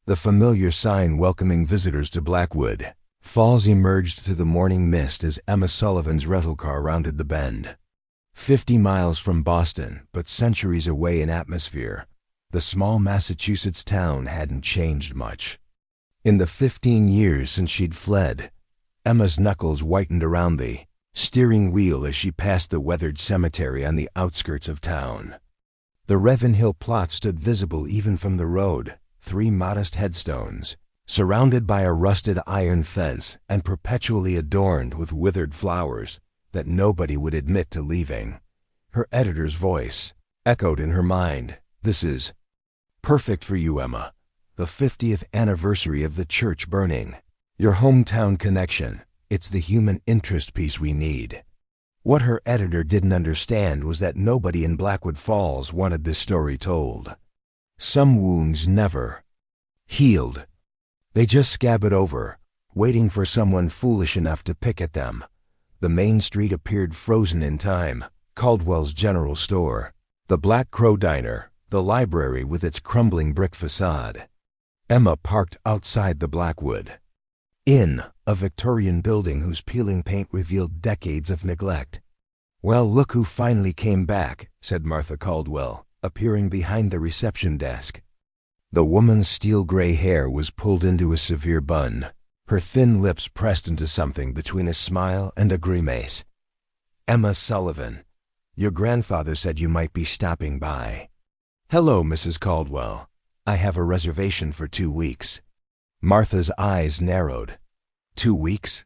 the familiar sign welcoming visitors to Blackwood Falls emerged through the morning mist as Emma Sullivan's rental car rounded the bend. 50 miles from Boston, but centuries away in atmosphere, the small Massachusetts town hadn't changed much. In the 15 years since she'd fled, Emma's knuckles whitened around the steering wheel as she passed the weathered cemetery on the outskirts of town. The Ravenhill plot stood visible even from the road, 3 modest headstones, surrounded by a rusted iron fence and perpetually adorned with withered flowers that nobody would admit to leaving. Her editor's voice echoed in her mind. "This is perfect for you, Emma. The 50th anniversary of the church burning. Your hometown connection. It's the human interest piece we need." What her editor didn't understand was that nobody in Blackwood Falls wanted this story told. Some wounds never healed. They just scabbed over, waiting for someone foolish enough to pick at them. The main street appeared frozen in time. Caldwell's General Store, the Black Crow Diner, the library with its crumbling brick facade. Emma parked outside the Blackwood Inn, a Victorian building whose peeling paint revealed decades of neglect. "Well, look who finally came back," said Martha Caldwell, appearing behind the reception desk. The woman's steel-gray hair was pulled into a severe bun, her thin lips pressed into something between a smile and a grimace. "Emma Sullivan, your grandfather said you might be stopping by." "Hello, Mrs. Caldwell. I have a reservation for 2 weeks." Martha's eyes narrowed. 2 weeks?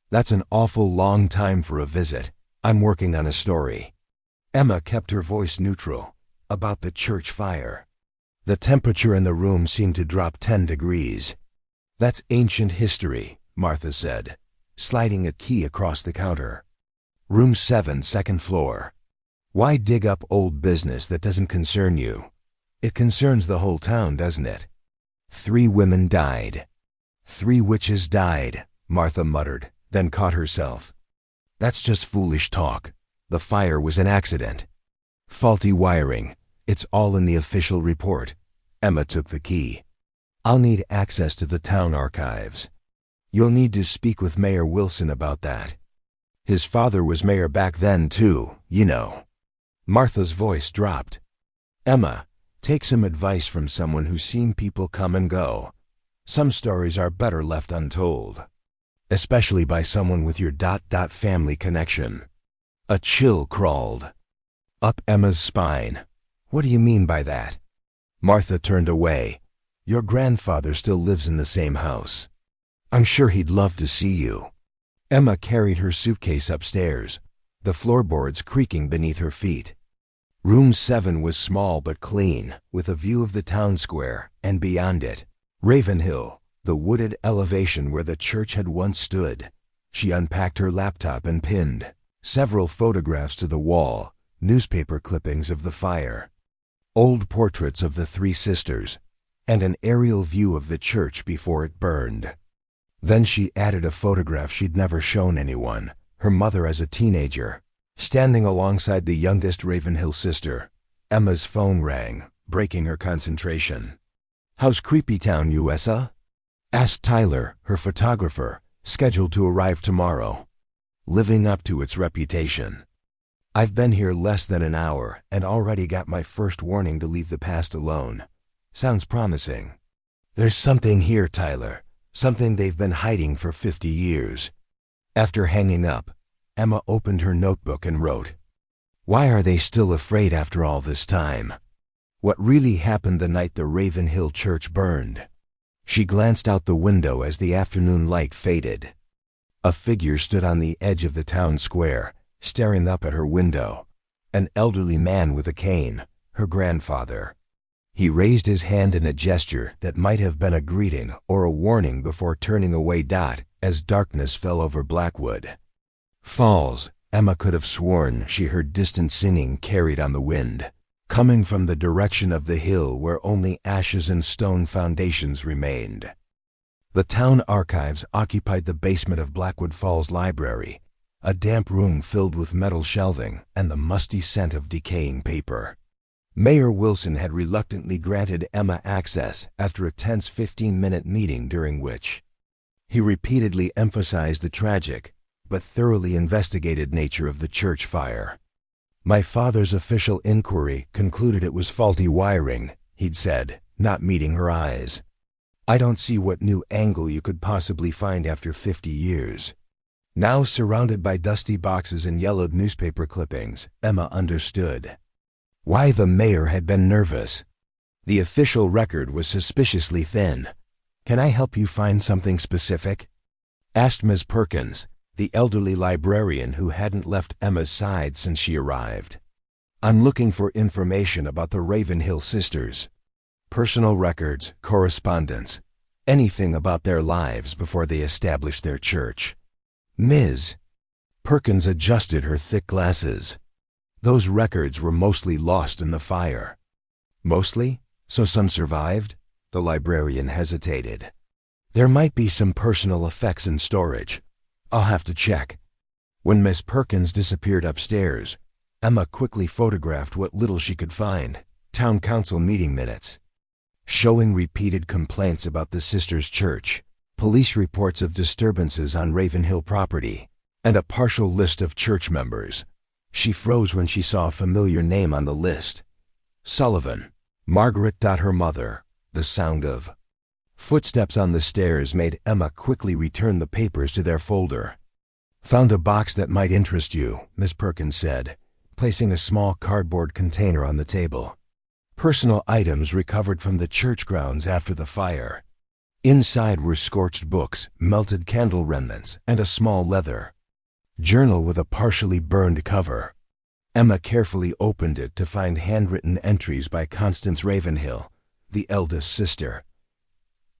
That's an awful long time for a visit. I'm working on a story. Emma kept her voice neutral. About the church fire. The temperature in the room seemed to drop 10 degrees. "That's ancient history," Martha said, sliding a key across the counter. "Room 7, second floor. Why dig up old business that doesn't concern you? It concerns the whole town, doesn't it?" 3 women died. 3 witches died, Martha muttered, then caught herself. "That's just foolish talk. The fire was an accident. Faulty wiring. It's all in the official report." Emma took the key. "I'll need access to the town archives. You'll need to speak with Mayor Wilson about that. His father was mayor back then too, you know." Martha's voice dropped. "Emma, take some advice from someone who's seen people come and go. Some stories are better left untold. Especially by someone with your family connection." A chill crawled up Emma's spine. "What do you mean by that?" Martha turned away. "Your grandfather still lives in the same house. I'm sure he'd love to see you." Emma carried her suitcase upstairs, the floorboards creaking beneath her feet. Room 7 was small but clean, with a view of the town square, and beyond it, Ravenhill, the wooded elevation where the church had once stood. She unpacked her laptop and pinned several photographs to the wall, newspaper clippings of the fire, old portraits of the 3 sisters, and an aerial view of the church before it burned. Then she added a photograph she'd never shown anyone, her mother as a teenager, standing alongside the youngest Ravenhill sister. Emma's phone rang, breaking her concentration. "How's Creepytown, USA?" asked Tyler, her photographer, scheduled to arrive tomorrow. "Living up to its reputation. I've been here less than an hour and already got my first warning to leave the past alone. Sounds promising." "There's something here, Tyler. Something they've been hiding for 50 years. After hanging up, Emma opened her notebook and wrote, "Why are they still afraid after all this time? What really happened the night the Ravenhill church burned?" She glanced out the window as the afternoon light faded. A figure stood on the edge of the town square, staring up at her window. An elderly man with a cane, her grandfather. He raised his hand in a gesture that might have been a greeting or a warning before turning away. As darkness fell over Blackwood Falls, Emma could have sworn she heard distant singing carried on the wind, coming from the direction of the hill where only ashes and stone foundations remained. The town archives occupied the basement of Blackwood Falls Library, a damp room filled with metal shelving and the musty scent of decaying paper. Mayor Wilson had reluctantly granted Emma access after a tense 15-minute meeting during which he repeatedly emphasized the tragic but thoroughly investigated nature of the church fire. "My father's official inquiry concluded it was faulty wiring," he'd said, not meeting her eyes. "I don't see what new angle you could possibly find after 50 years. Now surrounded by dusty boxes and yellowed newspaper clippings, Emma understood why the mayor had been nervous. The official record was suspiciously thin. "Can I help you find something specific?" asked Ms. Perkins, the elderly librarian who hadn't left Emma's side since she arrived. "I'm looking for information about the Ravenhill sisters. Personal records, correspondence, anything about their lives before they established their church." Ms. Perkins adjusted her thick glasses. "Those records were mostly lost in the fire." "Mostly? So some survived?" The librarian hesitated. "There might be some personal effects in storage. I'll have to check." When Miss Perkins disappeared upstairs, Emma quickly photographed what little she could find. Town council meeting minutes showing repeated complaints about the sisters' church, police reports of disturbances on Ravenhill property, and a partial list of church members. She froze when she saw a familiar name on the list. Sullivan. Margaret. Her mother. The sound of footsteps on the stairs made Emma quickly return the papers to their folder. "Found a box that might interest you," Miss Perkins said, placing a small cardboard container on the table. "Personal items recovered from the church grounds after the fire." Inside were scorched books, melted candle remnants, and a small leather journal with a partially burned cover. Emma carefully opened it to find handwritten entries by Constance Ravenhill, the eldest sister.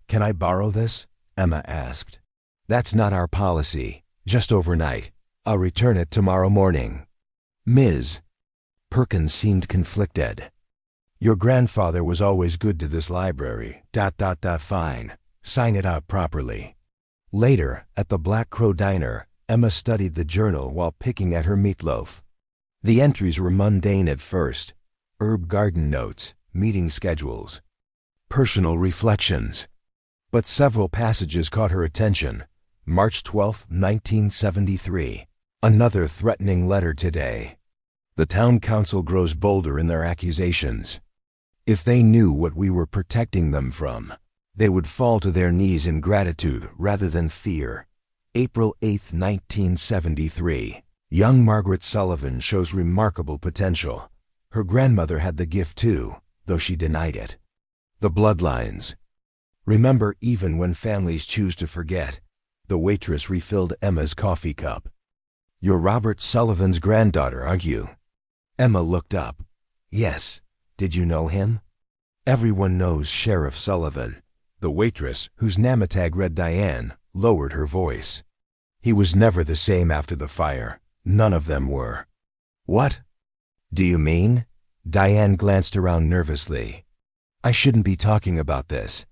"Can I borrow this?" Emma asked. "That's not our policy. Just overnight. I'll return it tomorrow morning." Ms. Perkins seemed conflicted. "Your grandfather was always good to this library. Fine. Sign it out properly." Later, at the Black Crow Diner, Emma studied the journal while picking at her meatloaf. The entries were mundane at first: herb garden notes, meeting schedules, personal reflections. But several passages caught her attention. March 12, 1973. Another threatening letter today. "The town council grows bolder in their accusations. If they knew what we were protecting them from, they would fall to their knees in gratitude rather than fear." April 8, 1973. Young Margaret Sullivan shows remarkable potential. Her grandmother had the gift too, though she denied it. The bloodlines. "Remember, even when families choose to forget." The waitress refilled Emma's coffee cup. "You're Robert Sullivan's granddaughter, aren't you?" Emma looked up. "Yes. Did you know him?" "Everyone knows Sheriff Sullivan." The waitress, whose name tag read Diane, lowered her voice. "He was never the same after the fire. None of them were." "What do you mean?" Diane glanced around nervously. "I shouldn't be talking about this,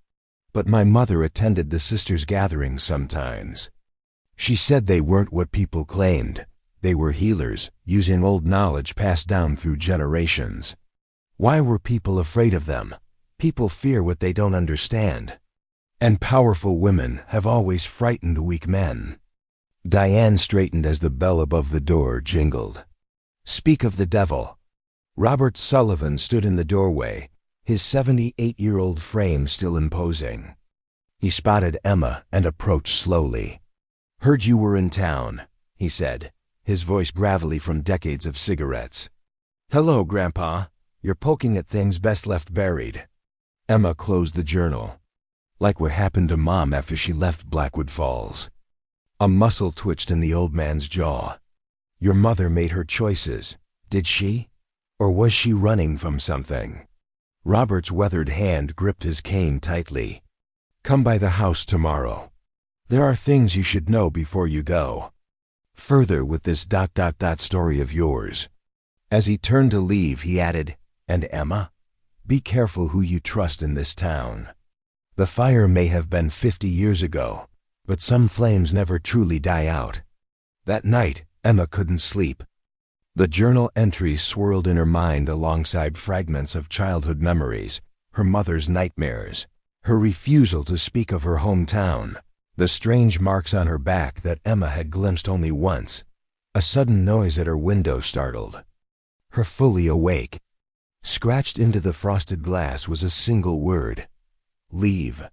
but my mother attended the sisters' gatherings sometimes. She said they weren't what people claimed. They were healers, using old knowledge passed down through generations. Why were people afraid of them? People fear what they don't understand. And powerful women have always frightened weak men." Diane straightened as the bell above the door jingled. "Speak of the devil." Robert Sullivan stood in the doorway, his 78-year-old frame still imposing. He spotted Emma and approached slowly. "Heard you were in town," he said, his voice gravelly from decades of cigarettes. "Hello, Grandpa. You're poking at things best left buried." Emma closed the journal. "Like what happened to Mom after she left Blackwood Falls." A muscle twitched in the old man's jaw. "Your mother made her choices, did she? Or was she running from something?" Robert's weathered hand gripped his cane tightly. "Come by the house tomorrow. There are things you should know before you go. Further with this ... story of yours." As he turned to leave, he added, "And Emma, be careful who you trust in this town. The fire may have been 50 years ago, but some flames never truly die out." That night, Emma couldn't sleep. The journal entries swirled in her mind alongside fragments of childhood memories, her mother's nightmares, her refusal to speak of her hometown, the strange marks on her back that Emma had glimpsed only once. A sudden noise at her window startled her fully awake. Scratched into the frosted glass was a single word: leave.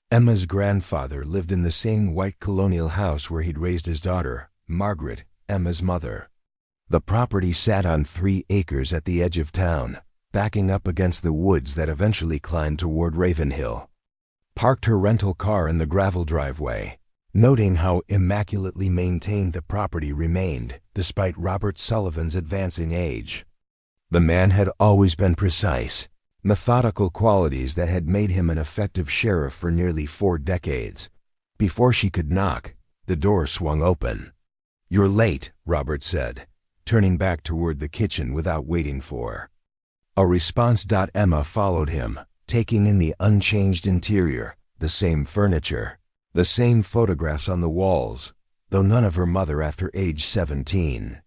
Emma's grandfather lived in the same white colonial house where he'd raised his daughter, Margaret, Emma's mother. The property sat on 3 acres at the edge of town, backing up against the woods that eventually climbed toward Ravenhill. Parked her rental car in the gravel driveway, noting how immaculately maintained the property remained despite Robert Sullivan's advancing age. The man had always been precise, methodical qualities that had made him an effective sheriff for nearly 4 decades. Before she could knock, the door swung open. "You're late," Robert said, turning back toward the kitchen without waiting for a response. Emma followed him, taking in the unchanged interior, the same furniture, the same photographs on the walls, though none of her mother after age 17.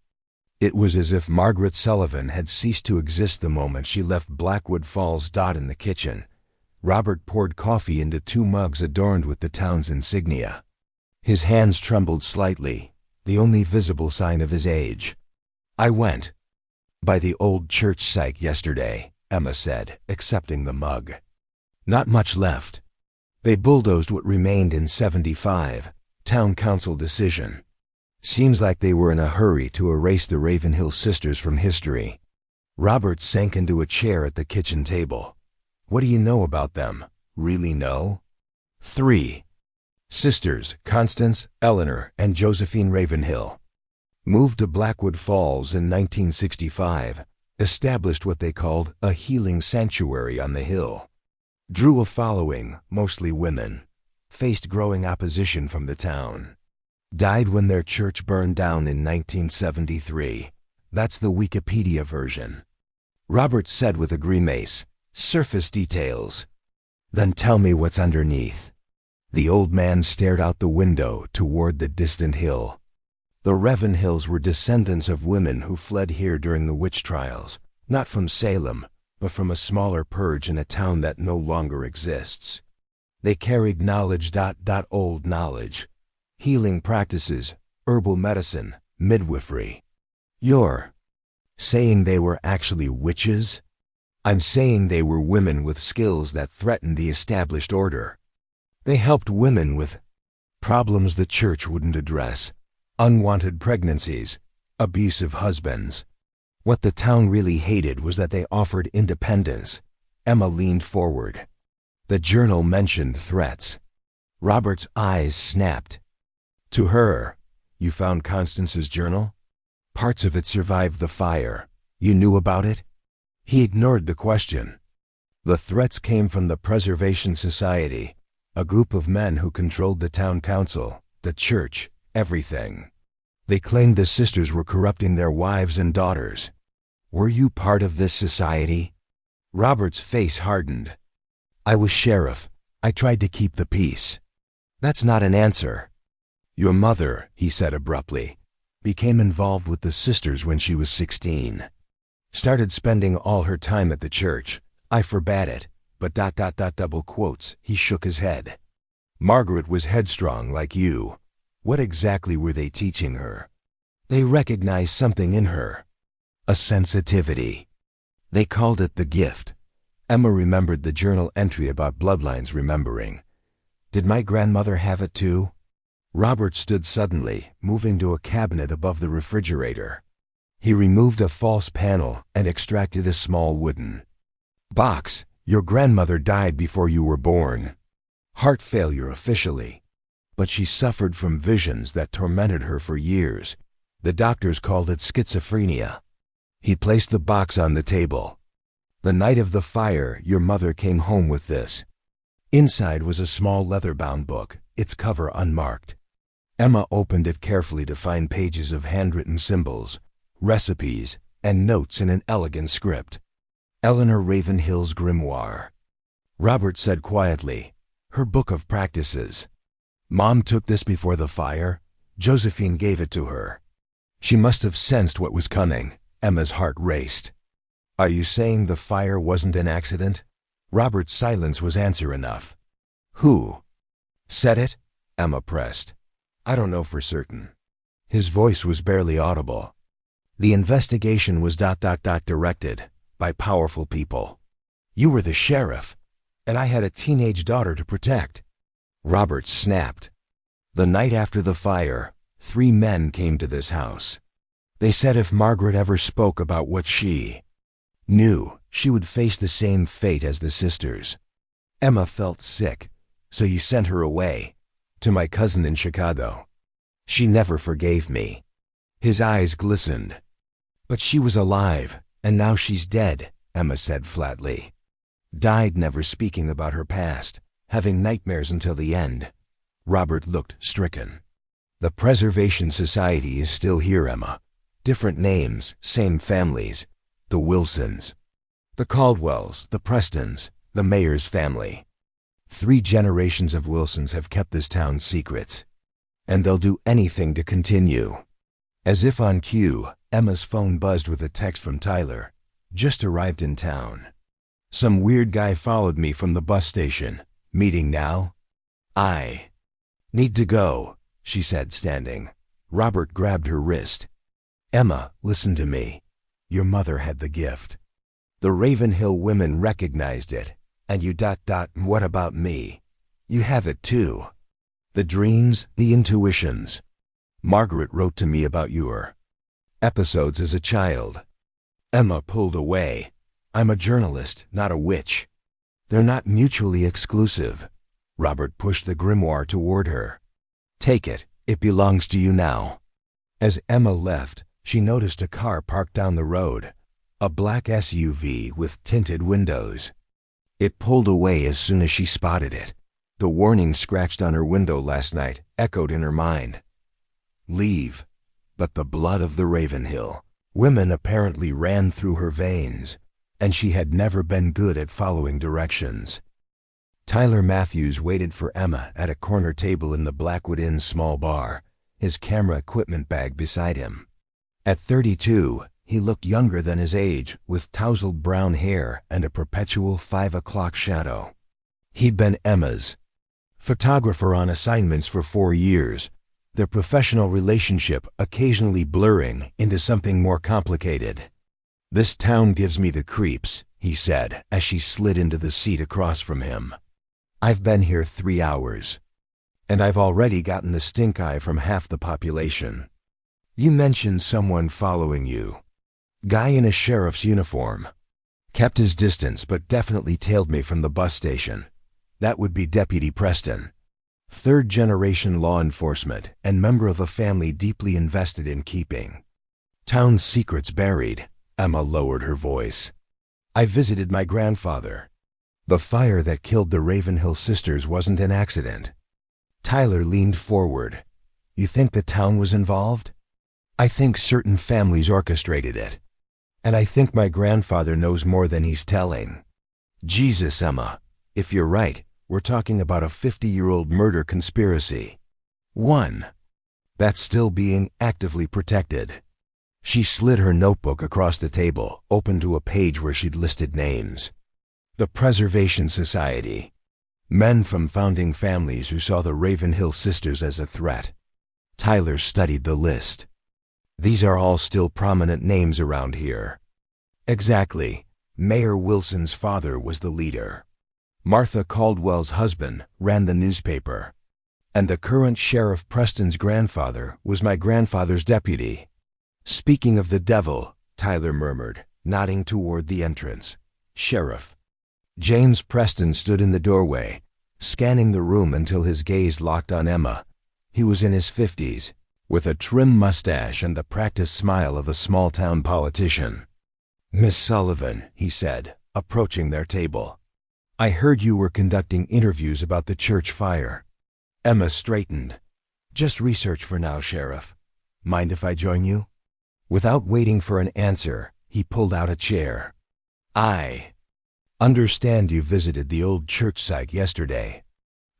It was as if Margaret Sullivan had ceased to exist the moment she left Blackwood Falls. In the kitchen, Robert poured coffee into 2 mugs adorned with the town's insignia. His hands trembled slightly, the only visible sign of his age. "I went by the old church site yesterday," Emma said, accepting the mug. "Not much left. They bulldozed what remained in '75, town council decision. Seems like they were in a hurry to erase the Ravenhill sisters from history." Robert sank into a chair at the kitchen table. "What do you know about them? Really know?" 3 sisters, Constance, Eleanor, and Josephine Ravenhill. Moved to Blackwood Falls in 1965, established what they called a healing sanctuary on the hill. Drew a following, mostly women. Faced growing opposition from the town. Died when their church burned down in 1973. That's the Wikipedia version. Robert said with a grimace, "Surface details. Then tell me what's underneath." The old man stared out the window toward the distant hill. The Ravenhills were descendants of women who fled here during the witch trials, not from Salem, but from a smaller purge in a town that no longer exists. They carried knowledge. Old knowledge. Healing practices, herbal medicine, midwifery. "You're saying they were actually witches?" "I'm saying they were women with skills that threatened the established order. They helped women with problems the church wouldn't address. Unwanted pregnancies, abusive husbands. What the town really hated was that they offered independence." Emma leaned forward. "The journal mentioned threats." Robert's eyes snapped. "To her, you found Constance's journal? Parts of it survived the fire. You knew about it?" He ignored the question. "The threats came from the Preservation Society, a group of men who controlled the town council, the church, everything. They claimed the sisters were corrupting their wives and daughters. Were you part of this society?" Robert's face hardened. "I was sheriff. I tried to keep the peace." "That's not an answer." "Your mother," he said abruptly, "became involved with the sisters when she was 16. Started spending all her time at the church. I forbade it, but double quotes, he shook his head. Margaret was headstrong like you. What exactly were they teaching her?" "They recognized something in her. A sensitivity. They called it the gift." Emma remembered the journal entry about bloodlines remembering. "Did my grandmother have it too?" Robert stood suddenly, moving to a cabinet above the refrigerator. He removed a false panel and extracted a small wooden box. "Your grandmother died before you were born. Heart failure officially. But she suffered from visions that tormented her for years. The doctors called it schizophrenia." He placed the box on the table. "The night of the fire, your mother came home with this." Inside was a small leather-bound book, its cover unmarked. Emma opened it carefully to find pages of handwritten symbols, recipes, and notes in an elegant script. Eleanor Ravenhill's grimoire. Robert said quietly, "Her book of practices. Mom took this before the fire. Josephine gave it to her. She must have sensed what was coming. Emma's heart raced. Are you saying the fire wasn't an accident? Robert's silence was answer enough. Who said it? Emma pressed. I don't know for certain. His voice was barely audible. The investigation was directed by powerful people. You were the sheriff, and I had a teenage daughter to protect. Robert snapped. The night after the fire, 3 men came to this house. They said if Margaret ever spoke about what she knew, she would face the same fate as the sisters. Emma felt sick, so you sent her away, to my cousin in Chicago. She never forgave me. His eyes glistened. But she was alive, and now she's dead, Emma said flatly. Died never speaking about her past, having nightmares until the end. Robert looked stricken. The Preservation Society is still here, Emma. Different names, same families. The Wilsons, the Caldwells, the Prestons, the mayor's family. 3 generations of Wilsons have kept this town's secrets, and they'll do anything to continue. As if on cue, Emma's phone buzzed with a text from Tyler. Just arrived in town. Some weird guy followed me from the bus station. Meeting now? I need to go, she said, standing. Robert grabbed her wrist. Emma, listen to me. Your mother had the gift. The Ravenhill women recognized it. And you ... What about me? You have it too. The dreams, the intuitions. Margaret wrote to me about your episodes as a child. Emma pulled away. I'm a journalist, not a witch. They're not mutually exclusive. Robert pushed the grimoire toward her. Take it. It belongs to you now. As Emma left, she noticed a car parked down the road, a black SUV with tinted windows. It pulled away as soon as she spotted it. The warning scratched on her window last night echoed in her mind. Leave. But the blood of the Ravenhill women apparently ran through her veins, and she had never been good at following directions. Tyler Matthews waited for Emma at a corner table in the Blackwood Inn's small bar, his camera equipment bag beside him. At 32, he looked younger than his age, with tousled brown hair and a perpetual 5 o'clock shadow. He'd been Emma's photographer on assignments for 4 years, their professional relationship occasionally blurring into something more complicated. This town gives me the creeps, he said as she slid into the seat across from him. I've been here 3 hours, and I've already gotten the stink eye from half the population. You mentioned someone following you. Guy in a sheriff's uniform. Kept his distance but definitely tailed me from the bus station. That would be Deputy Preston. 3rd-generation law enforcement and member of a family deeply invested in keeping town secrets buried. Emma lowered her voice. I visited my grandfather. The fire that killed the Ravenhill sisters wasn't an accident. Tyler leaned forward. You think the town was involved? I think certain families orchestrated it. And I think my grandfather knows more than he's telling. Jesus, Emma, if you're right, we're talking about a 50-year-old murder conspiracy. 1. That's still being actively protected. She slid her notebook across the table, open to a page where she'd listed names. The Preservation Society. Men from founding families who saw the Ravenhill sisters as a threat. Tyler studied the list. These are all still prominent names around here. Exactly. Mayor Wilson's father was the leader. Martha Caldwell's husband ran the newspaper. And the current Sheriff Preston's grandfather was my grandfather's deputy. Speaking of the devil, Tyler murmured, nodding toward the entrance. Sheriff. James Preston stood in the doorway, scanning the room until his gaze locked on Emma. He was in his 50s, with a trim mustache and the practiced smile of a small-town politician. Miss Sullivan, he said, approaching their table. I heard you were conducting interviews about the church fire. Emma straightened. Just research for now, Sheriff. Mind if I join you? Without waiting for an answer, he pulled out a chair. I understand you visited the old church site yesterday.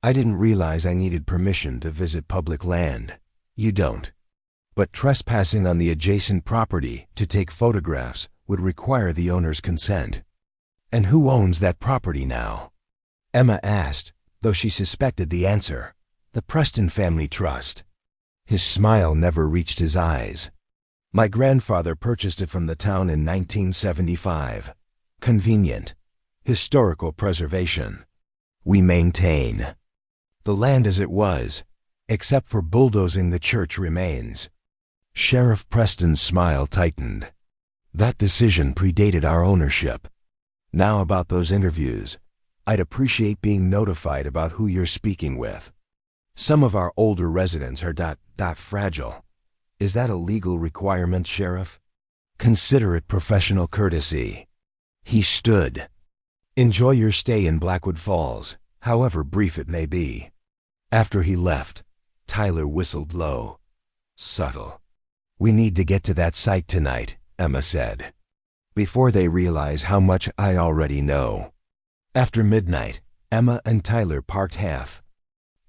I didn't realize I needed permission to visit public land. You don't. but trespassing on the adjacent property to take photographs would require the owner's consent. And who owns that property now? Emma asked, though she suspected the answer. The Preston Family Trust. His smile never reached his eyes. My grandfather purchased it from the town in 1975. Convenient. Historical preservation. We maintain the land as it was, except for bulldozing the church remains. Sheriff Preston's smile tightened. That decision predated our ownership. Now about those interviews. I'd appreciate being notified about who you're speaking with. Some of our older residents are fragile. Is that a legal requirement, Sheriff? Consider it professional courtesy. He stood. Enjoy your stay in Blackwood Falls, however brief it may be. After he left, Tyler whistled low. Subtle. We need to get to that site tonight, Emma said. Before they realize how much I already know. After midnight, Emma and Tyler parked half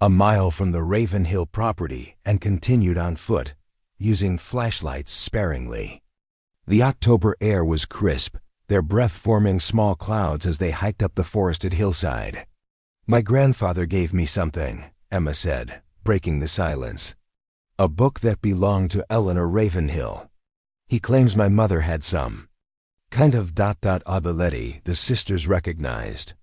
a mile from the Ravenhill property and continued on foot, using flashlights sparingly. The October air was crisp, their breath forming small clouds as they hiked up the forested hillside. My grandfather gave me something, Emma said, breaking the silence. A book that belonged to Eleanor Ravenhill. He claims my mother had some. Kind of ability the sisters recognized.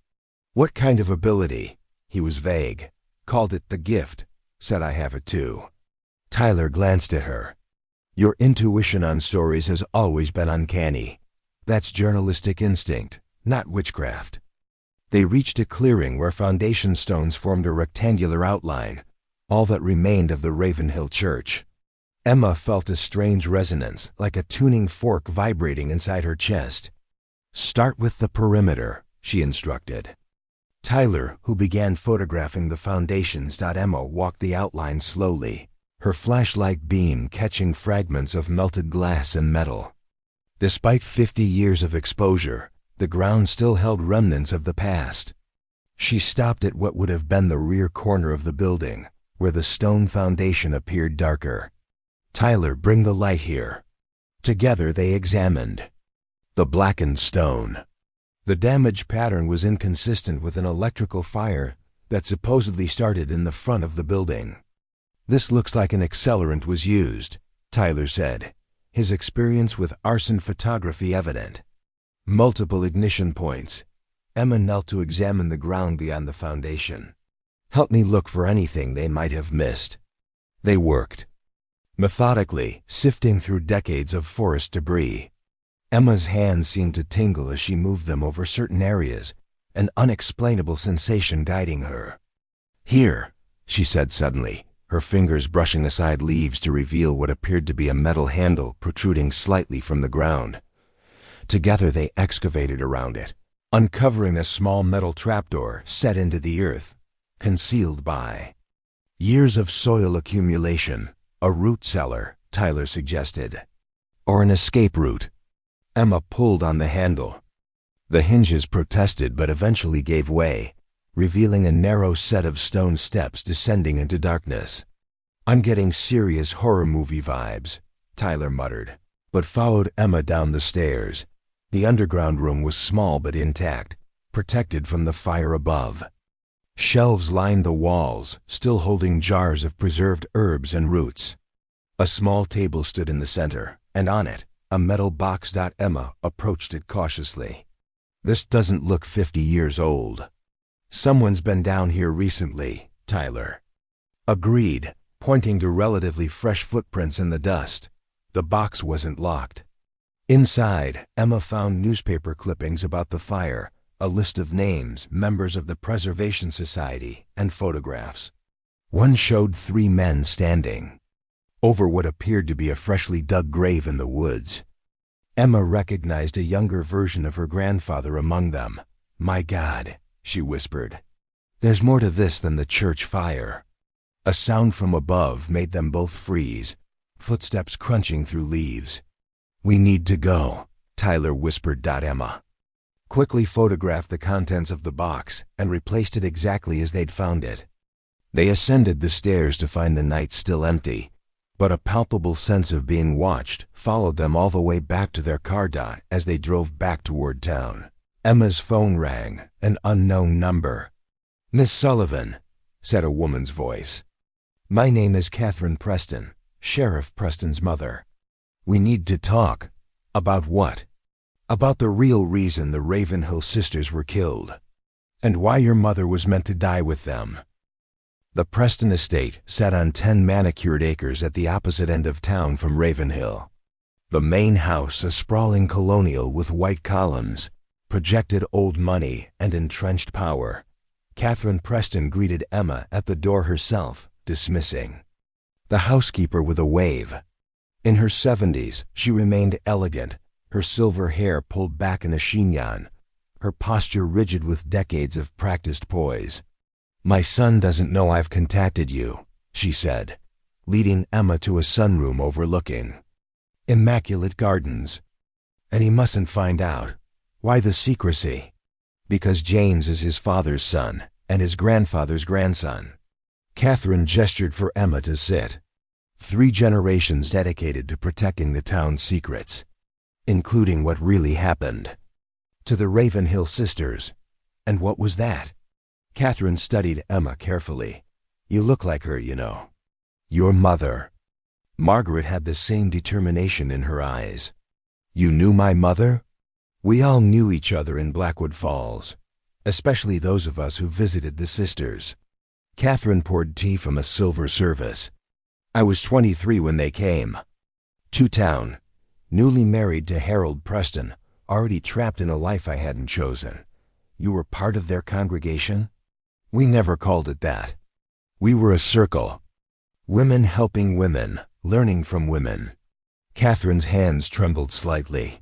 What kind of ability? He was vague. Called it the gift. Said I have it too. Tyler glanced at her. Your intuition on stories has always been uncanny. That's journalistic instinct, not witchcraft. They reached a clearing where foundation stones formed a rectangular outline, all that remained of the Ravenhill church. Emma felt a strange resonance, like a tuning fork vibrating inside her chest. Start with the perimeter, she instructed. Tyler, who began photographing the foundations. Emma walked the outline slowly, her flashlight beam catching fragments of melted glass and metal. Despite 50 years of exposure, the ground still held remnants of the past. She stopped at what would have been the rear corner of the building, where the stone foundation appeared darker. Tyler, bring the light here. Together they examined the blackened stone. The damage pattern was inconsistent with an electrical fire that supposedly started in the front of the building. This looks like an accelerant was used, Tyler said, his experience with arson photography evident. Multiple ignition points. Emma knelt to examine the ground beyond the foundation. Help me look for anything they might have missed. They worked methodically, sifting through decades of forest debris. Emma's hands seemed to tingle as she moved them over certain areas, an unexplainable sensation guiding her. Here, she said suddenly, her fingers brushing aside leaves to reveal what appeared to be a metal handle protruding slightly from the ground. Together they excavated around it, uncovering a small metal trapdoor set into the earth, concealed by years of soil accumulation. A root cellar, Tyler suggested. Or an escape route. Emma pulled on the handle. The hinges protested but eventually gave way, revealing a narrow set of stone steps descending into darkness. I'm getting serious horror movie vibes, Tyler muttered, but followed Emma down the stairs. The underground room was small but intact, protected from the fire above. Shelves lined the walls, still holding jars of preserved herbs and roots. A small table stood in the center, and on it, a metal box. Emma approached it cautiously. This doesn't look 50 years old. Someone's been down here recently, Tyler agreed, pointing to relatively fresh footprints in the dust. The box wasn't locked. Inside, Emma found newspaper clippings about the fire, a list of names, members of the Preservation Society, and photographs. One showed 3 men standing over what appeared to be a freshly dug grave in the woods. Emma recognized a younger version of her grandfather among them. My God, she whispered. There's more to this than the church fire. A sound from above made them both freeze, footsteps crunching through leaves. We need to go, Tyler whispered. Emma quickly photographed the contents of the box and replaced it exactly as they'd found it. They ascended the stairs to find the night still empty, but a palpable sense of being watched followed them all the way back to their car as they drove back toward town. Emma's phone rang, an unknown number. "Miss Sullivan," said a woman's voice. "My name is Catherine Preston, Sheriff Preston's mother. We need to talk." "About what?" "About the real reason the Ravenhill sisters were killed, and why your mother was meant to die with them." The Preston estate sat on 10 manicured acres at the opposite end of town from Ravenhill. The main house, a sprawling colonial with white columns, projected old money and entrenched power. Catherine Preston greeted Emma at the door herself, dismissing. The housekeeper with a wave. In her 70s, she remained elegant, her silver hair pulled back in a chignon, her posture rigid with decades of practiced poise. "My son doesn't know I've contacted you," she said, leading Emma to a sunroom overlooking immaculate gardens. "And he mustn't find out." "Why the secrecy?" "Because James is his father's son and his grandfather's grandson." Catherine gestured for Emma to sit. 3 generations dedicated to protecting the town's secrets, including what really happened to the Ravenhill sisters. "And what was that?" Catherine studied Emma carefully. "You look like her, you know." "Your mother." Margaret had the same determination in her eyes. "You knew my mother?" "We all knew each other in Blackwood Falls, especially those of us who visited the sisters." Catherine poured tea from a silver service. "I was 23 when they came to town, newly married to Harold Preston, already trapped in a life I hadn't chosen." "You were part of their congregation?" "We never called it that. We were a circle. Women helping women, learning from women." Catherine's hands trembled slightly.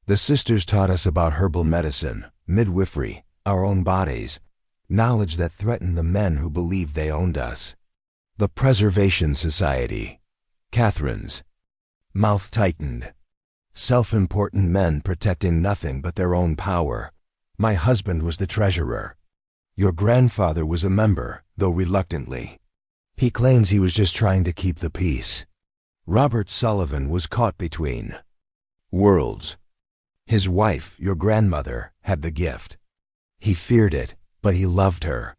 "The sisters taught us about herbal medicine, midwifery, our own bodies, knowledge that threatened the men who believed they owned us." "The Preservation Society." Catherine's mouth tightened. "Self-important men protecting nothing but their own power. My husband was the treasurer. Your grandfather was a member, though reluctantly. He claims he was just trying to keep the peace." Robert Sullivan was caught between worlds. His wife, your grandmother, had the gift. He feared it, but he loved her.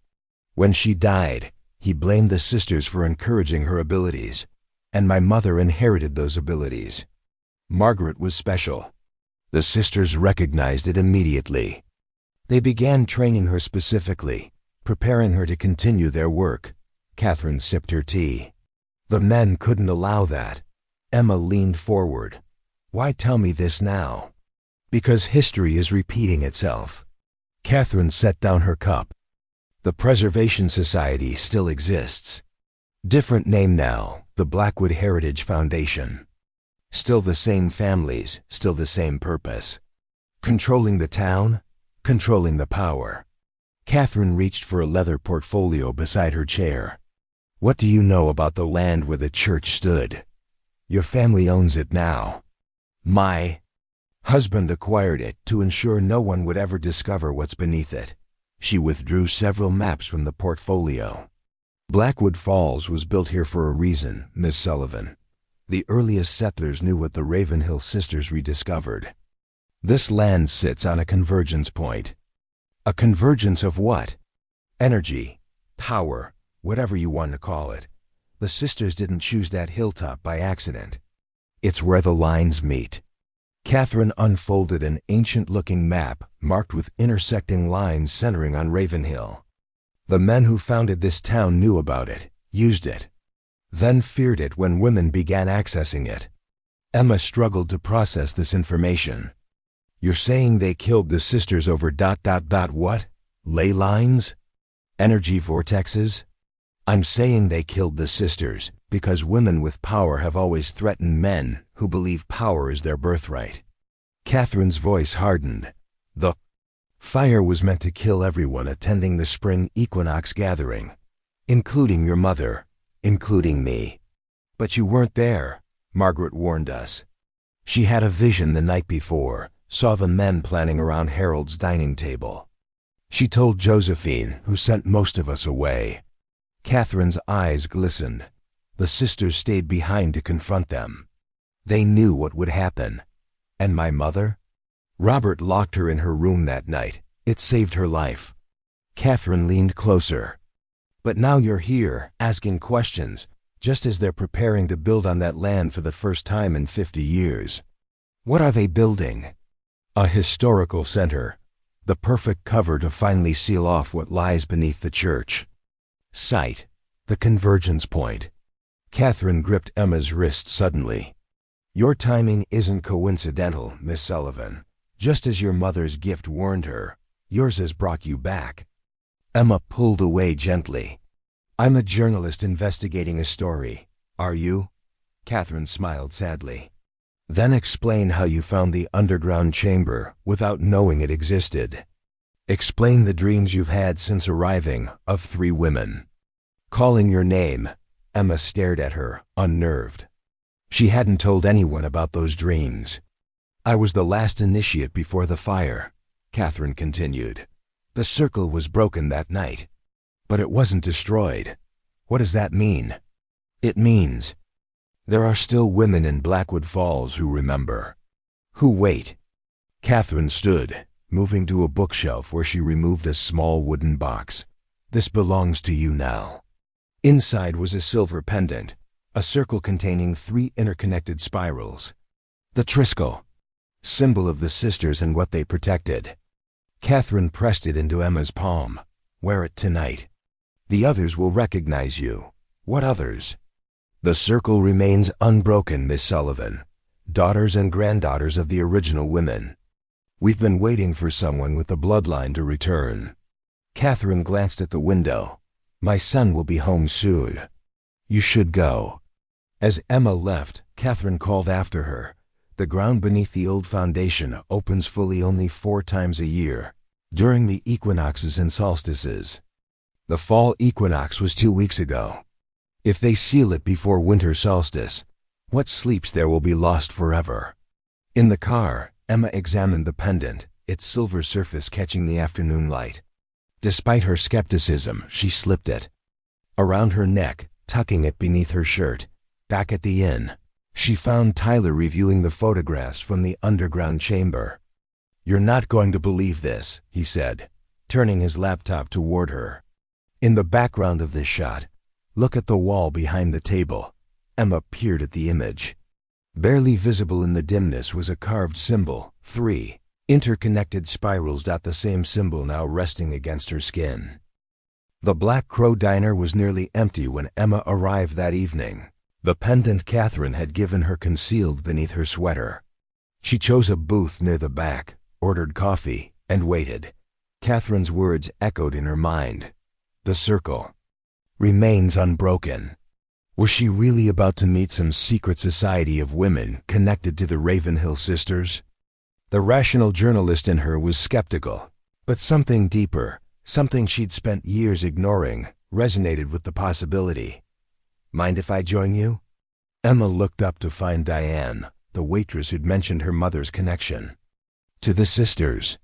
When she died, he blamed the sisters for encouraging her abilities, and my mother inherited those abilities. Margaret was special. The sisters recognized it immediately. They began training her specifically, preparing her to continue their work. Catherine sipped her tea. "The men couldn't allow that." Emma leaned forward. "Why tell me this now?" "Because history is repeating itself." Catherine set down her cup. "The Preservation Society still exists. Different name now, the Blackwood Heritage Foundation. Still the same families, still the same purpose. Controlling the town, controlling the power." Catherine reached for a leather portfolio beside her chair. "What do you know about the land where the church stood?" "Your family owns it now. My husband acquired it to ensure no one would ever discover what's beneath it." She withdrew several maps from the portfolio. "Blackwood Falls was built here for a reason, Miss Sullivan. The earliest settlers knew what the Ravenhill sisters rediscovered. This land sits on a convergence point." "A convergence of what?" "Energy, power, whatever you want to call it. The sisters didn't choose that hilltop by accident. It's where the lines meet." Catherine unfolded an ancient-looking map marked with intersecting lines centering on Ravenhill. "The men who founded this town knew about it, used it, then feared it when women began accessing it." Emma struggled to process this information. "You're saying they killed the sisters over ... what? Ley lines? Energy vortexes?" "I'm saying they killed the sisters because women with power have always threatened men who believe power is their birthright." Catherine's voice hardened. "The fire was meant to kill everyone attending the spring equinox gathering, including your mother, including me." "But you weren't there," Margaret warned us. She had a vision the night before, saw the men planning around Harold's dining table. She told Josephine, who sent most of us away. Catherine's eyes glistened. The sisters stayed behind to confront them. They knew what would happen. And my mother? Robert locked her in her room that night. It saved her life. Catherine leaned closer. But now you're here, asking questions, just as they're preparing to build on that land for the first time in 50 years. What are they building? A historical center. The perfect cover to finally seal off what lies beneath the church. Site. The convergence point. Catherine gripped Emma's wrist suddenly. Your timing isn't coincidental, Miss Sullivan. Just as your mother's gift warned her, yours has brought you back. Emma pulled away gently. I'm a journalist investigating a story. Are you? Catherine smiled sadly. Then explain how you found the underground chamber without knowing it existed. Explain the dreams you've had since arriving of 3 women. Calling your name, Emma stared at her, unnerved. She hadn't told anyone about those dreams. I was the last initiate before the fire, Catherine continued. The circle was broken that night. But it wasn't destroyed. What does that mean? It means there are still women in Blackwood Falls who remember. Who wait. Catherine stood, moving to a bookshelf where she removed a small wooden box. This belongs to you now. Inside was a silver pendant, a circle containing 3 interconnected spirals. The Triskel, symbol of the sisters and what they protected. Catherine pressed it into Emma's palm. Wear it tonight. The others will recognize you. What others? The circle remains unbroken, Miss Sullivan. Daughters and granddaughters of the original women. We've been waiting for someone with the bloodline to return. Catherine glanced at the window. My son will be home soon. You should go. As Emma left, Catherine called after her. The ground beneath the old foundation opens fully only 4 times a year, during the equinoxes and solstices. The fall equinox was 2 weeks ago. If they seal it before winter solstice, what sleeps there will be lost forever. In the car, Emma examined the pendant, its silver surface catching the afternoon light. Despite her skepticism, she slipped it around her neck, tucking it beneath her shirt. Back at the inn, she found Tyler reviewing the photographs from the underground chamber. You're not going to believe this, he said, turning his laptop toward her. In the background of this shot, look at the wall behind the table. Emma peered at the image. Barely visible in the dimness was a carved symbol, 3 interconnected spirals. The same symbol now resting against her skin. The Black Crow Diner was nearly empty when Emma arrived that evening. The pendant Catherine had given her concealed beneath her sweater. She chose a booth near the back, ordered coffee, and waited. Catherine's words echoed in her mind. The circle remains unbroken. Was she really about to meet some secret society of women connected to the Ravenhill sisters? The rational journalist in her was skeptical, but something deeper, something she'd spent years ignoring, resonated with the possibility. Mind if I join you? Emma looked up to find Diane, the waitress who'd mentioned her mother's connection to the sisters.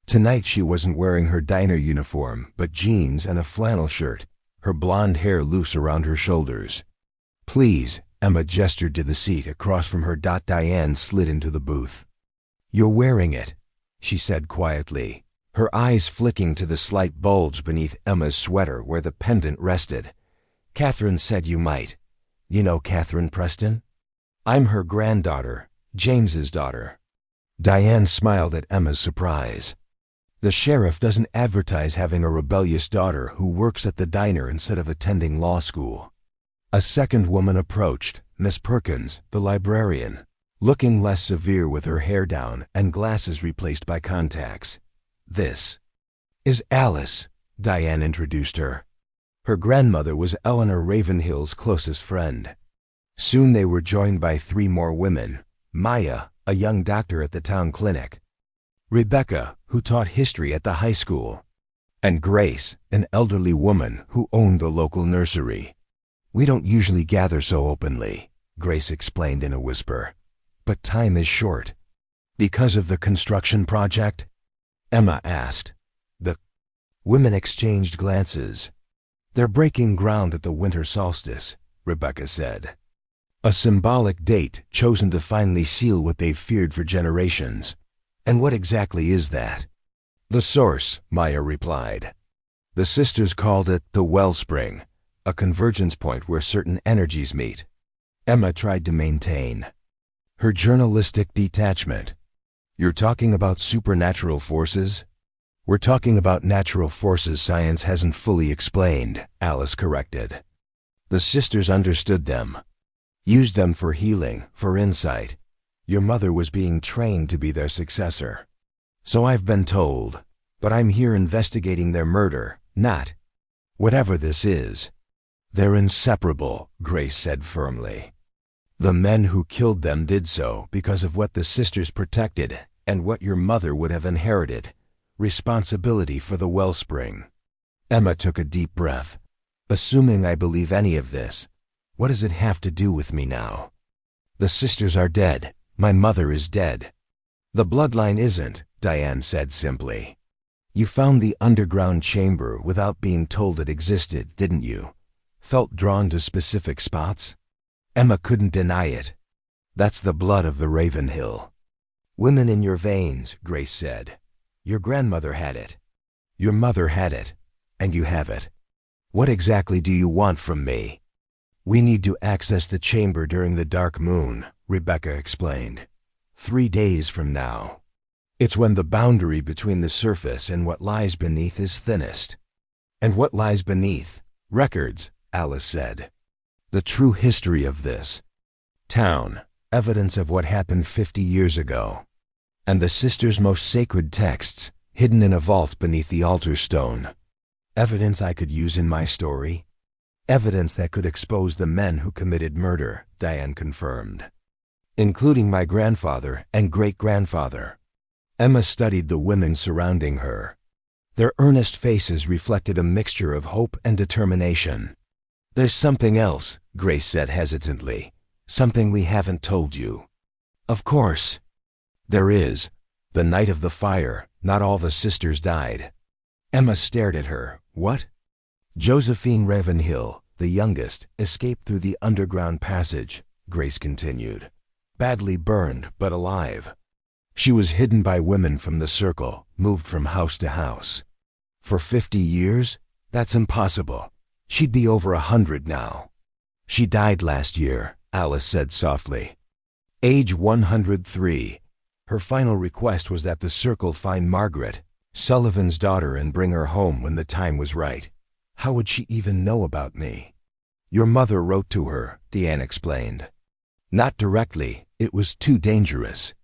Tonight she wasn't wearing her diner uniform, but jeans and a flannel shirt, her blonde hair loose around her shoulders. Please, Emma gestured to the seat across from her. Diane slid into the booth. You're wearing it, she said quietly, her eyes flicking to the slight bulge beneath Emma's sweater where the pendant rested. Catherine said you might. You know Catherine Preston? I'm her granddaughter, James's daughter. Diane smiled at Emma's surprise. The sheriff doesn't advertise having a rebellious daughter who works at the diner instead of attending law school. A second woman approached, Miss Perkins, the librarian, looking less severe with her hair down and glasses replaced by contacts. This is Alice, Diane introduced her. Her grandmother was Eleanor Ravenhill's closest friend. Soon they were joined by 3 more women. Maya, a young doctor at the town clinic. Rebecca, who taught history at the high school. And Grace, an elderly woman who owned the local nursery. We don't usually gather so openly, Grace explained in a whisper. But time is short. Because of the construction project? Emma asked. The women exchanged glances. They're breaking ground at the winter solstice, Rebecca said. A symbolic date chosen to finally seal what they've feared for generations. And what exactly is that? The source, Maya replied. The sisters called it the wellspring, a convergence point where certain energies meet. Emma tried to maintain her journalistic detachment. You're talking about supernatural forces? We're talking about natural forces science hasn't fully explained, Alice corrected. The sisters understood them, used them for healing, for insight. Your mother was being trained to be their successor. So I've been told, but I'm here investigating their murder, not whatever this is. They're inseparable, Grace said firmly. The men who killed them did so because of what the sisters protected and what your mother would have inherited, responsibility for the wellspring. Emma took a deep breath. Assuming I believe any of this, what does it have to do with me now? The sisters are dead. My mother is dead. The bloodline isn't, Diane said simply. You found the underground chamber without being told it existed, didn't you? Felt drawn to specific spots? Emma couldn't deny it. That's the blood of the Ravenhill. Women in your veins, Grace said. Your grandmother had it. Your mother had it. And you have it. What exactly do you want from me? We need to access the chamber during the dark moon, Rebecca explained. 3 days from now. It's when the boundary between the surface and what lies beneath is thinnest. And what lies beneath? Records, Alice said. The true history of this town, evidence of what happened 50 years ago. And the sisters' most sacred texts, hidden in a vault beneath the altar stone. Evidence I could use in my story? Evidence that could expose the men who committed murder, Diane confirmed. Including my grandfather and great-grandfather. Emma studied the women surrounding her. Their earnest faces reflected a mixture of hope and determination. There's something else, Grace said hesitantly. Something we haven't told you. Of course. There is. The night of the fire, not all the sisters died. Emma stared at her. What? Josephine Ravenhill, the youngest, escaped through the underground passage, Grace continued. Badly burned, but alive. She was hidden by women from the circle, moved from house to house. For 50 years? That's impossible. She'd be over 100 now. She died last year, Alice said softly. Age 103. Her final request was that the circle find Margaret, Sullivan's daughter, and bring her home when the time was right. How would she even know about me? Your mother wrote to her, Deanne explained. Not directly, it was too dangerous.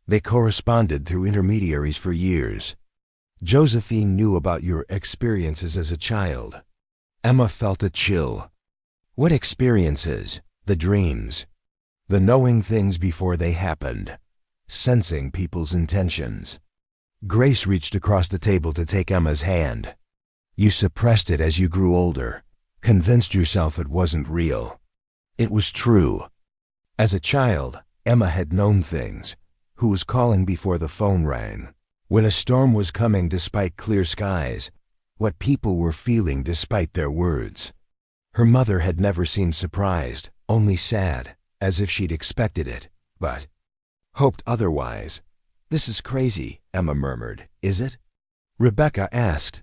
They corresponded through intermediaries for years. Josephine knew about your experiences as a child. Emma felt a chill. What experiences? The dreams. The knowing things before they happened. Sensing people's intentions. Grace reached across the table to take Emma's hand. You suppressed it as you grew older, convinced yourself it wasn't real. It was true. As a child, Emma had known things. Who was calling before the phone rang? When a storm was coming despite clear skies. What people were feeling despite their words. Her mother had never seemed surprised, only sad, as if she'd expected it, but hoped otherwise. This is crazy, Emma murmured. Is it? Rebecca asked.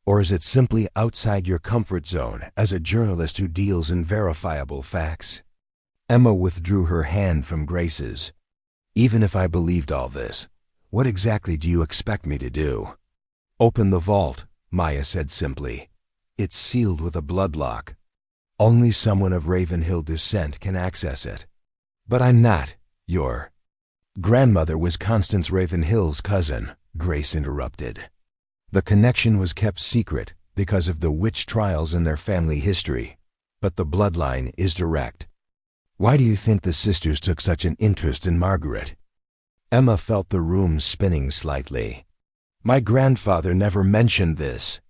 Or is it simply outside your comfort zone as a journalist who deals in verifiable facts? Emma withdrew her hand from Grace's. Even if I believed all this, what exactly do you expect me to do? Open the vault, Maya said simply. It's sealed with a bloodlock. Only someone of Ravenhill descent can access it. But I'm not. Your grandmother was Constance Ravenhill's cousin, Grace interrupted. The connection was kept secret because of the witch trials in their family history, but the bloodline is direct. Why do you think the sisters took such an interest in Margaret? Emma felt the room spinning slightly. My grandfather never mentioned this.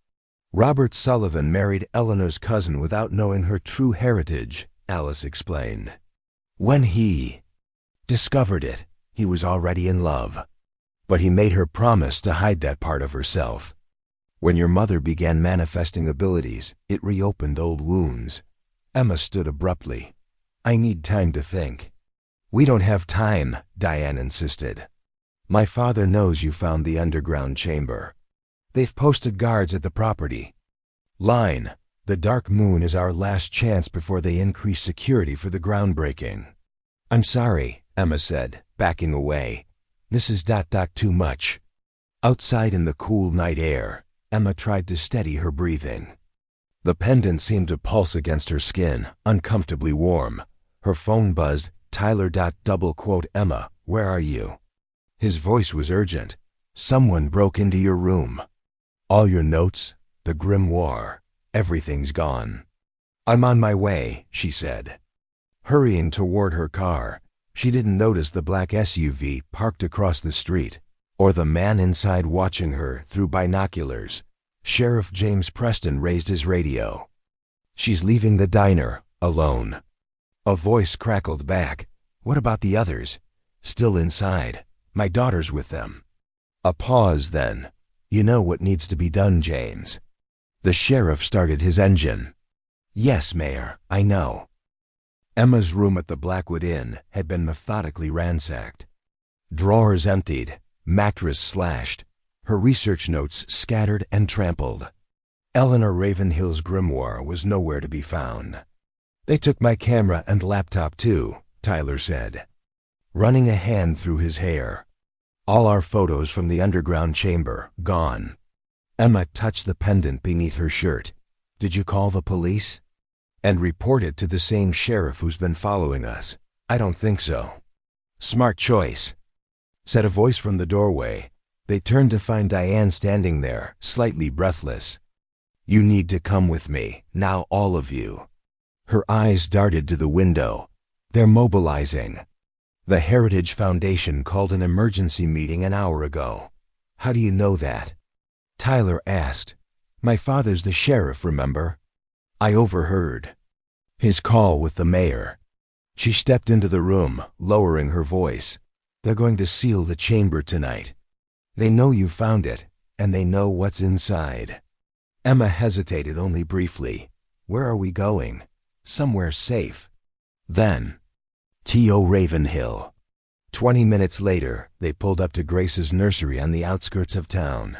Robert Sullivan married Eleanor's cousin without knowing her true heritage, Alice explained. When he discovered it, he was already in love. But he made her promise to hide that part of herself. When your mother began manifesting abilities, it reopened old wounds. Emma stood abruptly. I need time to think. We don't have time, Diane insisted. My father knows you found the underground chamber. They've posted guards at the property. Line, the Dark Moon is our last chance before they increase security for the groundbreaking. I'm sorry, Emma said, backing away. This is too much. Outside in the cool night air, Emma tried to steady her breathing. The pendant seemed to pulse against her skin, uncomfortably warm. Her phone buzzed. Tyler. Emma, where are you? His voice was urgent. Someone broke into your room. All your notes, the grimoire, everything's gone. I'm on my way, she said. Hurrying toward her car, she didn't notice the black SUV parked across the street, or the man inside watching her through binoculars. Sheriff James Preston raised his radio. She's leaving the diner, alone. A voice crackled back. What about the others? Still inside. My daughter's with them. A pause then. You know what needs to be done, James. The sheriff started his engine. Yes, Mayor, I know. Emma's room at the Blackwood Inn had been methodically ransacked. Drawers emptied, mattress slashed, her research notes scattered and trampled. Eleanor Ravenhill's grimoire was nowhere to be found. They took my camera and laptop too, Tyler said, running a hand through his hair. All our photos from the underground chamber, gone. Emma touched the pendant beneath her shirt. Did you call the police? And report it to the same sheriff who's been following us? I don't think so. Smart choice, said a voice from the doorway. They turned to find Diane standing there, slightly breathless. You need to come with me, now all of you. Her eyes darted to the window. They're mobilizing. The Heritage Foundation called an emergency meeting an hour ago. How do you know that? Tyler asked. My father's the sheriff, remember? I overheard his call with the mayor. She stepped into the room, lowering her voice. They're going to seal the chamber tonight. They know you found it, and they know what's inside. Emma hesitated only briefly. Where are we going? Somewhere safe. Then, T.O. Ravenhill. 20 minutes later, they pulled up to Grace's nursery on the outskirts of town.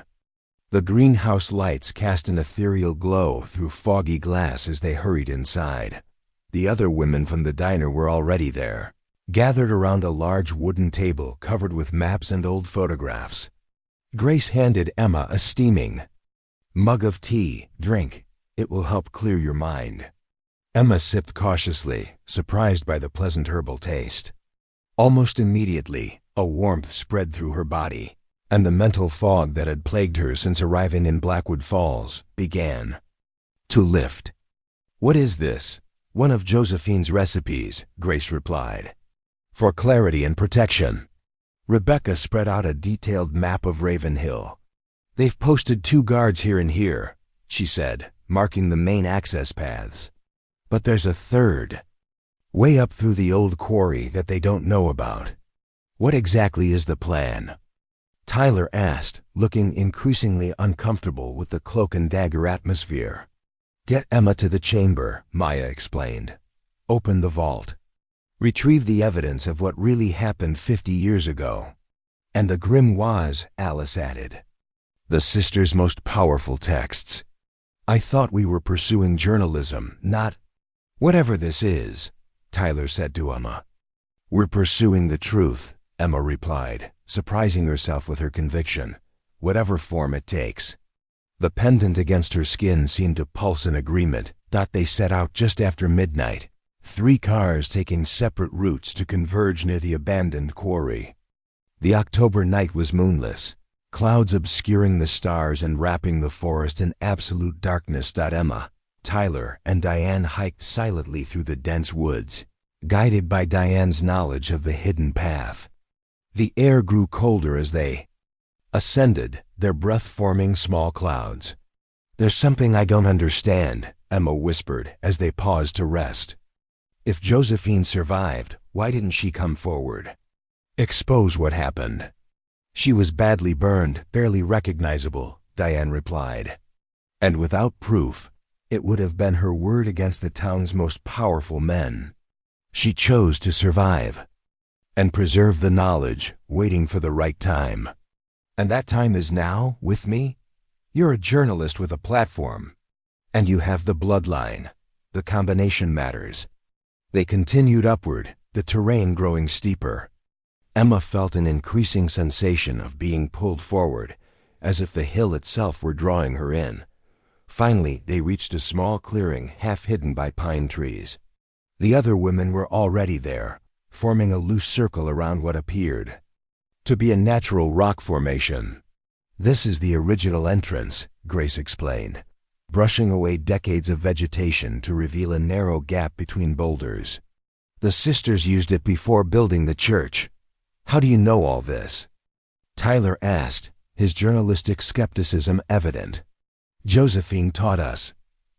The greenhouse lights cast an ethereal glow through foggy glass as they hurried inside. The other women from the diner were already there, gathered around a large wooden table covered with maps and old photographs. Grace handed Emma a steaming mug of tea. Drink. It will help clear your mind. Emma sipped cautiously, surprised by the pleasant herbal taste. Almost immediately, a warmth spread through her body, and the mental fog that had plagued her since arriving in Blackwood Falls began to lift. What is this? One of Josephine's recipes, Grace replied. For clarity and protection. Rebecca spread out a detailed map of Ravenhill. They've posted 2 guards here and here, she said, marking the main access paths. But there's a third, way up through the old quarry that they don't know about. What exactly is the plan? Tyler asked, looking increasingly uncomfortable with the cloak and dagger atmosphere. Get Emma to the chamber, Maya explained. Open the vault. Retrieve the evidence of what really happened 50 years ago. And the grimoires, Alice added. The sisters' most powerful texts. I thought we were pursuing journalism, not... Whatever this is, Tyler said to Emma. We're pursuing the truth, Emma replied, surprising herself with her conviction, whatever form it takes. The pendant against her skin seemed to pulse in agreement. They set out just after midnight, 3 cars taking separate routes to converge near the abandoned quarry. The October night was moonless, clouds obscuring the stars and wrapping the forest in absolute darkness. Emma, Tyler, and Diane hiked silently through the dense woods, guided by Diane's knowledge of the hidden path. The air grew colder as they ascended, their breath forming small clouds. There's something I don't understand, Emma whispered as they paused to rest. If Josephine survived, why didn't she come forward? Expose what happened. She was badly burned, barely recognizable, Diane replied. And without proof, It would have been her word against the town's most powerful men. She chose to survive and preserve the knowledge, waiting for the right time. And that time is now, with me? You're a journalist with a platform. And you have the bloodline. The combination matters. They continued upward, the terrain growing steeper. Emma felt an increasing sensation of being pulled forward, as if the hill itself were drawing her in. Finally, they reached a small clearing half hidden by pine trees. The other women were already there, forming a loose circle around what appeared to be a natural rock formation. "This is the original entrance," Grace explained, brushing away decades of vegetation to reveal a narrow gap between boulders. "The sisters used it before building the church. How do you know all this?" Tyler asked, his journalistic skepticism evident. "Josephine taught us,"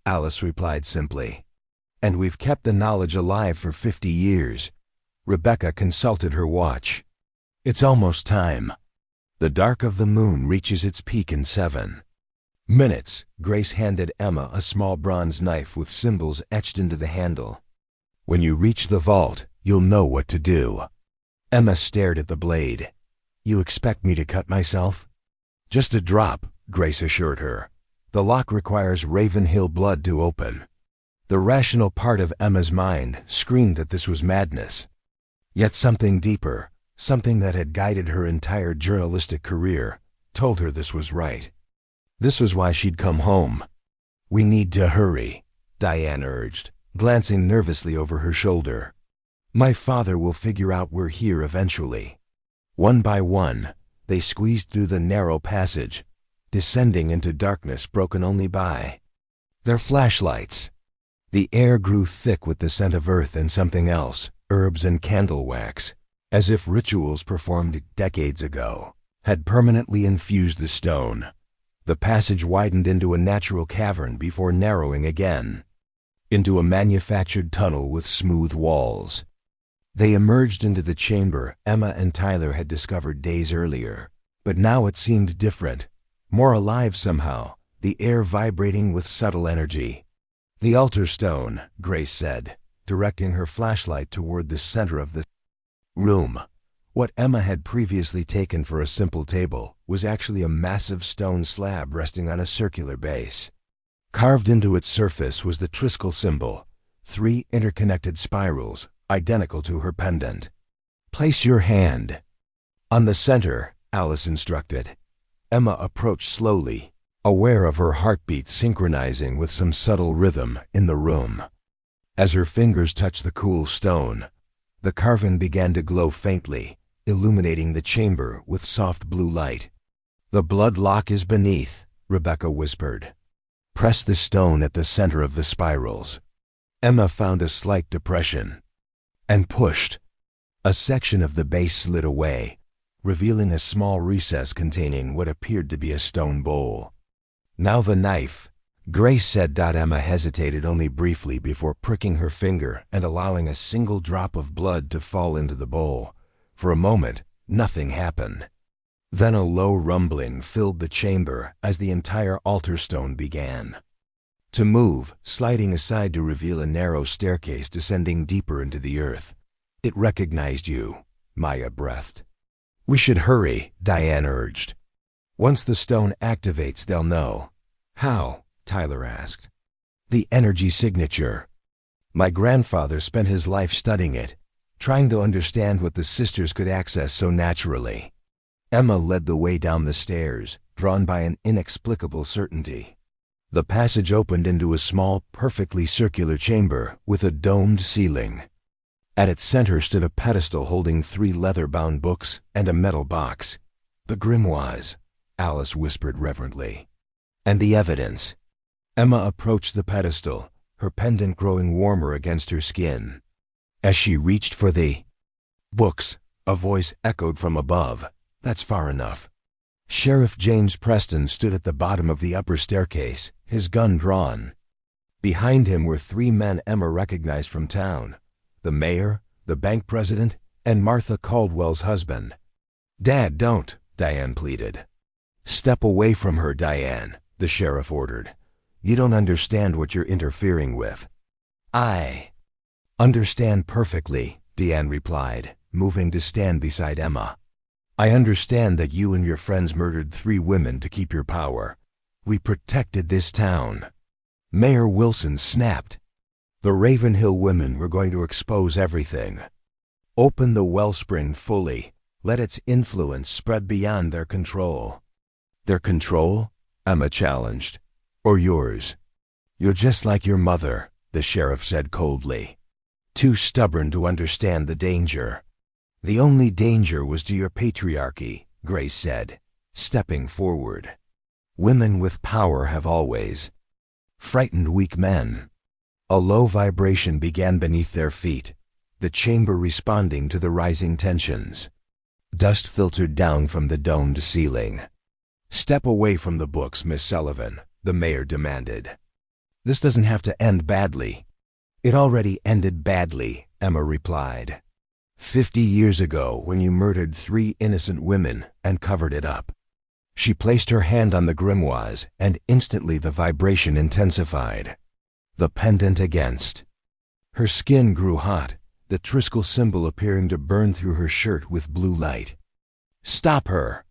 Alice replied simply. "And we've kept the knowledge alive for 50 years. Rebecca consulted her watch. It's almost time. The dark of the moon reaches its peak in 7 minutes. Grace handed Emma a small bronze knife with symbols etched into the handle. "When you reach the vault, you'll know what to do." Emma stared at the blade. "You expect me to cut myself?" "Just a drop," Grace assured her. "The lock requires Ravenhill blood to open." The rational part of Emma's mind screamed that this was madness. Yet something deeper, something that had guided her entire journalistic career, told her this was right. This was why she'd come home. "We need to hurry," Diane urged, glancing nervously over her shoulder. "My father will figure out we're here eventually." One by one, they squeezed through the narrow passage, descending into darkness broken only by their flashlights. The air grew thick with the scent of earth and something else, herbs and candle wax, as if rituals performed decades ago had permanently infused the stone. The passage widened into a natural cavern before narrowing again, into a manufactured tunnel with smooth walls. They emerged into the chamber Emma and Tyler had discovered days earlier, but now it seemed different, more alive somehow, the air vibrating with subtle energy. "The altar stone," Grace said, directing her flashlight toward the center of the room. What Emma had previously taken for a simple table was actually a massive stone slab resting on a circular base. Carved into its surface was the Triskel symbol, 3 interconnected spirals, identical to her pendant. "Place your hand on the center," Alice instructed. Emma approached slowly, aware of her heartbeat synchronizing with some subtle rhythm in the room. As her fingers touched the cool stone, the carving began to glow faintly, illuminating the chamber with soft blue light. "The blood lock is beneath," Rebecca whispered. "Press the stone at the center of the spirals." Emma found a slight depression and pushed. A section of the base slid away, revealing a small recess containing what appeared to be a stone bowl. "Now the knife," Grace said. Emma hesitated only briefly before pricking her finger and allowing a single drop of blood to fall into the bowl. For a moment, nothing happened. Then a low rumbling filled the chamber as the entire altar stone began to move, sliding aside to reveal a narrow staircase descending deeper into the earth. "It recognized you," Maya breathed. "We should hurry," Diane urged. "Once the stone activates, they'll know." "How?" Tyler asked. "The energy signature. My grandfather spent his life studying it, trying to understand what the sisters could access so naturally." Emma led the way down the stairs, drawn by an inexplicable certainty. The passage opened into a small, perfectly circular chamber with a domed ceiling. At its center stood a pedestal holding 3 leather-bound books and a metal box. "The grimoires," Alice whispered reverently. "And the evidence." Emma approached the pedestal, her pendant growing warmer against her skin. As she reached for the books, a voice echoed from above. "That's far enough." Sheriff James Preston stood at the bottom of the upper staircase, his gun drawn. Behind him were 3 men Emma recognized from town: the mayor, the bank president, and Martha Caldwell's husband. "Dad, don't," Diane pleaded. "Step away from her, Diane," the sheriff ordered. You don't understand what you're interfering with. I understand perfectly, Deanne replied, moving to stand beside Emma. I understand that you and your friends murdered 3 women to keep your power. We protected this town. Mayor Wilson snapped. The Ravenhill women were going to expose everything. Open the wellspring fully. Let its influence spread beyond their control. Their control? Emma challenged. Or yours? You're just like your mother, the sheriff said coldly. Too stubborn to understand the danger. The only danger was to your patriarchy, Grace said, stepping forward. Women with power have always frightened weak men. A low vibration began beneath their feet, the chamber responding to the rising tensions. Dust filtered down from the domed ceiling. Step away from the books, Miss Sullivan, the mayor demanded. This doesn't have to end badly. It already ended badly, Emma replied. 50 years ago when you murdered 3 innocent women and covered it up. She placed her hand on the grimoires, and instantly the vibration intensified. The pendant against. Her skin grew hot, the Triskel symbol appearing to burn through her shirt with blue light. Stop her!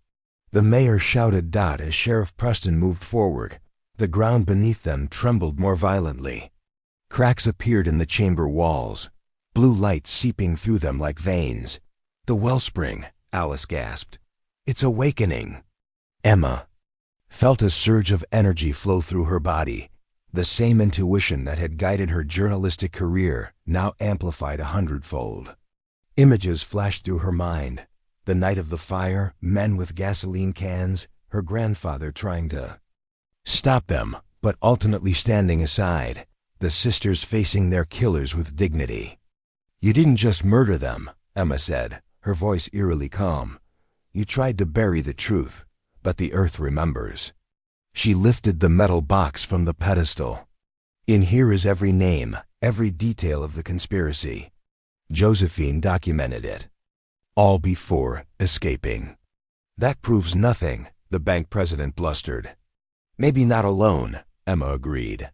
The mayor shouted as Sheriff Preston moved forward. The ground beneath them trembled more violently. Cracks appeared in the chamber walls, blue light seeping through them like veins. The wellspring, Alice gasped. It's awakening. Emma felt a surge of energy flow through her body. The same intuition that had guided her journalistic career, now amplified 100-fold. Images flashed through her mind. The night of the fire, men with gasoline cans, her grandfather trying to stop them, but alternately standing aside, the sisters facing their killers with dignity. You didn't just murder them, Emma said, her voice eerily calm. You tried to bury the truth, but the earth remembers. She lifted the metal box from the pedestal. In here is every name, every detail of the conspiracy. Josephine documented it. All before escaping. That proves nothing, the bank president blustered. Maybe not alone, Emma agreed.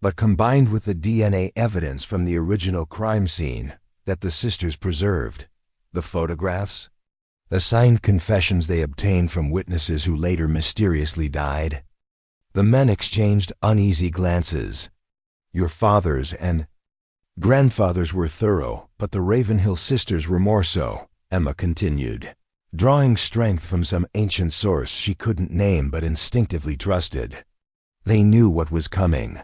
But combined with the DNA evidence from the original crime scene that the sisters preserved, the photographs, the signed confessions they obtained from witnesses who later mysteriously died. The men exchanged uneasy glances. Your fathers and grandfathers were thorough, but the Ravenhill sisters were more so, Emma continued, drawing strength from some ancient source she couldn't name but instinctively trusted. They knew what was coming.